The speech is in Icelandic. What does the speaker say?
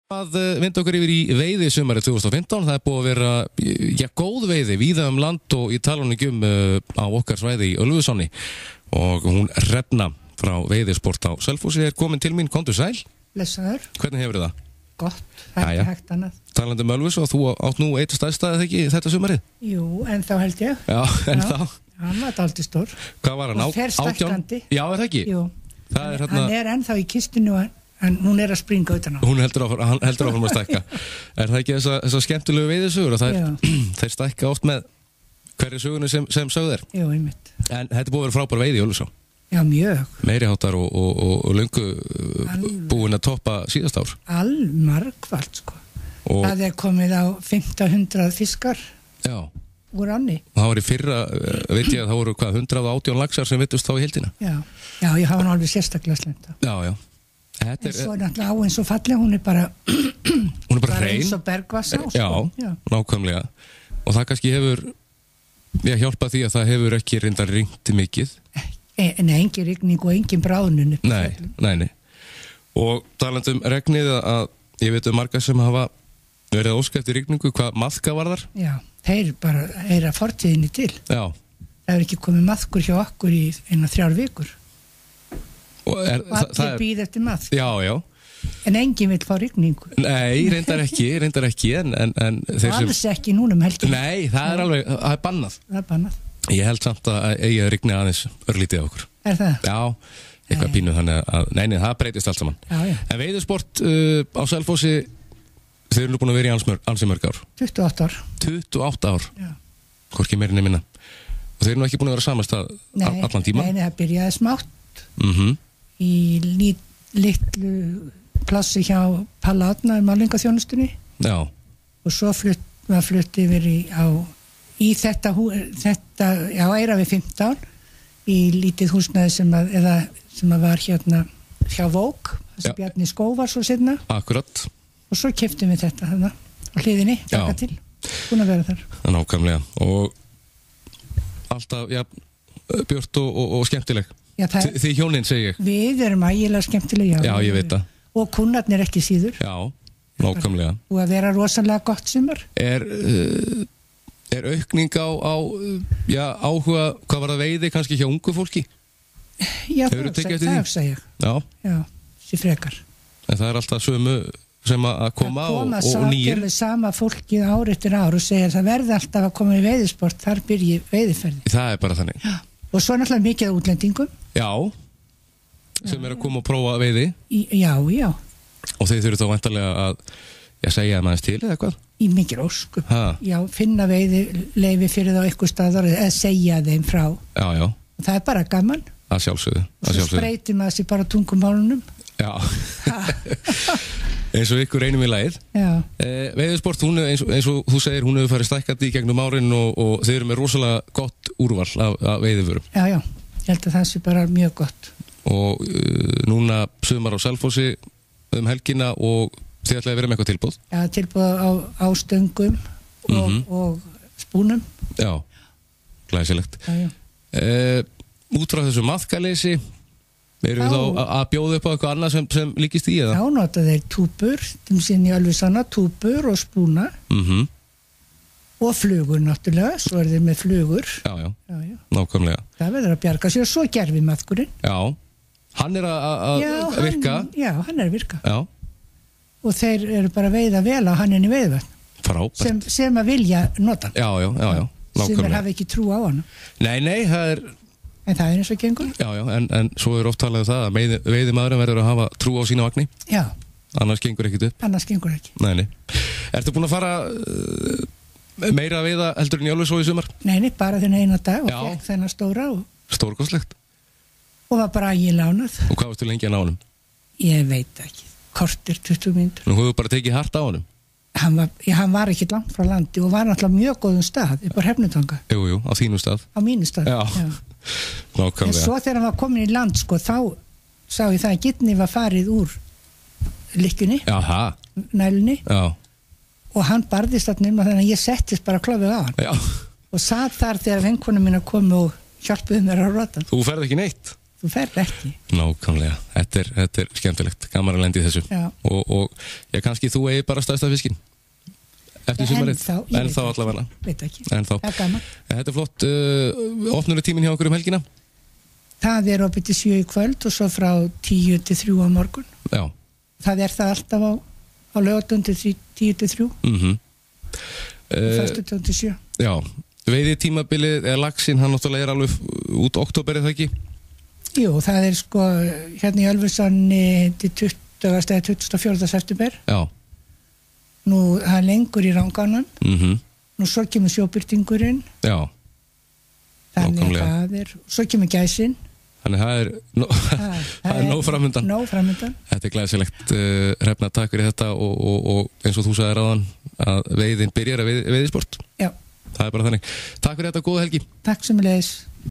Að vinda okkur yfir í veiði sumarið 2015, það búið að vera góð veiði víða land og ég tala nú ekki á okkar svæði í Ölfusánni og hún Hrefna frá Veiðisport á Selfossi komin til mín, komdu sæl. Blessaður. Hvernig hefur það? Gott, það er hægt annað. Talandi Ölfus og þú átt nú eitt stærstaðið ekki þetta sumarið? Jú, en þá held ég. Já, en þá? Hann var daldið stór. Hvað var hann? Og fer stækkandi. Já, er það ekki? Jú, hann er ennþá í kistinu en hún er að springa utan á. Hún heldur áfram að stækka. Er það ekki þessa skemmtilegu veiðisögur að þeir stækka oft með hverju sögunni sem sögð er? Jú, einmitt. En þetta búið að vera frábær veiði í Ölfusá. Já, mjög. Meiriháttar og löngu búin að toppa síðast ár. Margfalt, sko. Það er komið á 1500 fiskar. Já. Úr ánni. Og það var í fyrra, veit ég að það voru 118 laxar sem vittust þá í heildina. Já, ég hafa alveg sérstaklega slenda. Já. En svo er náttúrulega áinn svo falleg, hún er bara hrein. Eins og bergvassa. Já, nákvæmlega. Og það kannski hefur hjálpað því að það hefur ekki reyndar rignt mikið. Nei, engin rigning og engin bráðnun. Nei. Og talandi regnið að ég veit marga sem hafa verið að óska eftir rigningu, hvað maðka var þar? Já, þeir bara heyra fortíðinni til. Já. Það hefur ekki komið maðkur hjá okkur í 3 vikur. Og allir býð eftir maðk. Já. En enginn vil fá rigningu. Nei, reyndar ekki, en þeir sem... Alls ekki núna heldur. Nei, það er bannað. Það er bannað. Ég held samt að eigi að rigna aðeins örlítið á okkur. Er það? Já, eitthvað pínu þannig að, nei, það breytist allt saman. Já. En Veiðisport á Selfossi, þeir eru nú búin að vera í ansi mörg ár. 28 ár. 28 ár? Já. Hvorki meira minna. Og þeir eru nú ekki búin að vera samastað allan tíma? Nei, það byrjaði smátt. Í litlu plassi hjá Palla Átna í málingaþjónustunni. Já. Og svo var flutt yfir í þetta Eira við 15 í lítið húsnæði sem var hérna hjá Vók, þessi Bjarni Skó var svo seinna. Akkurat. Og svo keyptum við þetta þarna á hliðinni, taka til, búin að vera þar. Nákvæmlega, og alltaf, björt og skemmtileg. Þið hjónin, segi ég. Við erum ægilega skemmtileg, já. Já, ég veit það. Og kunnarnir ekki síður. Já, nákvæmlega. Og að vera rosalega gott sumar. Er aukning á áhuga, hvað var það veiði kannski hjá ungu fólki? Já, það hugsa ég. Já, sér frekar. En það er alltaf sömu sem að koma og nýr. Það sama fólkið ár eftir ár og segja það verði alltaf að koma í veiðisport, þar byrji veiðiferði. Það er bara þannig. Já. Og svo náttúrulega mikið af útlendingum. Já, sem er að koma og prófa veiði. Já. Og þeir þurfu þá væntanlega að segja það aðeins til eða hvað? Í mikil óskup. Já, finna veiðileyfi fyrir þá eitthvað staðar eða segja þeim frá. Já. Og það er bara gaman. Að sjálfsögðu. Og svo spreytir maður sér bara tungumálunum. Já. Eins og ykkur einum í lagið. Já. Veiðisport, eins og þú segir, hún hefur farið stækkandi í gegnum árin og þeir eru með rosalega gott úrval af veiðivörum. Já, ég held að það sé bara mjög gott. Og núna sumar á Selfossi helgina og þið ætlaði að vera með eitthvað tilbúð? Já, tilbúð á stöngum og spúnum. Já, glæsilegt. Já. Út frá þessu maðkaleysi, eru við þá að bjóða upp á eitthvað annað sem líkist í eða? Já, nota þeir túpur, þeim sinni alveg sanna, túpur og spúna. Og flugur náttúrulega, svo er þeir með flugur. Já, nákvæmlega. Það verður að bjarga sér og svo gerfi maðkurinn. Já, hann er að virka. Já, hann er að virka. Já. Og þeir eru bara að veiða vel á hann inn í veiðvatn. Frábært. Sem að vilja nota hann. Já, nákvæmlega. Sem hafa ekki trú á hann. Nei, það er... En það er eins og gengur. Já, en svo er oft talað um það að veiðimaðurinn verður að hafa trú á sína vagni. Já. Annars gengur ekkit upp. Annars gengur ekki. Nei. Ertu búin að fara meira að veiða heldur en í Ölfusá í sumar? Nei, bara þennan eina dag og fekk þennan stóra. Stórkostlegt. Og var bara ægilega ánað. Og hvað varstu lengi að ná honum? Ég veit ekki. Kortir 20 mínútur. Nú hefur bara tekið hart á honum? Hann var ekki langt frá landi og var náttúrulega mjög góðum stað upp á Hrefnutanga. Jú, á þínu stað. Á mínu stað, já. Nákvæmlega. En svo þegar hann var komin í land, sko, þá sá ég það að Gitni var farið úr lykkjunni, nælunni. Já. Og hann barðist þarna þannig að ég settist bara klofið á hann. Já. Og sat þar þegar vinkonum mína komu og hjálpuðu mér að rota. Þú ferð ekki neitt? þú ferð ekki. Nákvæmlega, þetta er skemmtilegt, gaman að lendi í þessu. Og ég kannski þú eigi bara stærsta fiskinn eftir sumarið, en þá allavega. Veit ekki, það er gaman. Þetta er flott, opnunatíminn hjá okkur lína? Það er opið til 7 í kvöld og svo frá 10 til 3 á morgun. Já. Það er það alltaf á laugardögum til 10 til 3. Föstudögum til 7. Já, veiði tímabilið eða laxinn, hann náttúrulega alveg út október, er það ekki? Jú, það er sko hérna í Ölfussánni til 24. september. Já. Nú, það er lengur í Rangánum. Nú svo kemur sjóbirtingurinn. Já. Þannig að svo kemur gæsinn. Þannig það er nóg framöndan. Nóg framöndan. Þetta er glæsilegt, Hrefna, takk fyrir þetta og eins og þú sagðir áðan að veiðin byrjar að veiðisport. Já. Það er bara þannig. Takk fyrir þetta, góða helgi. Takk sömuleiðis.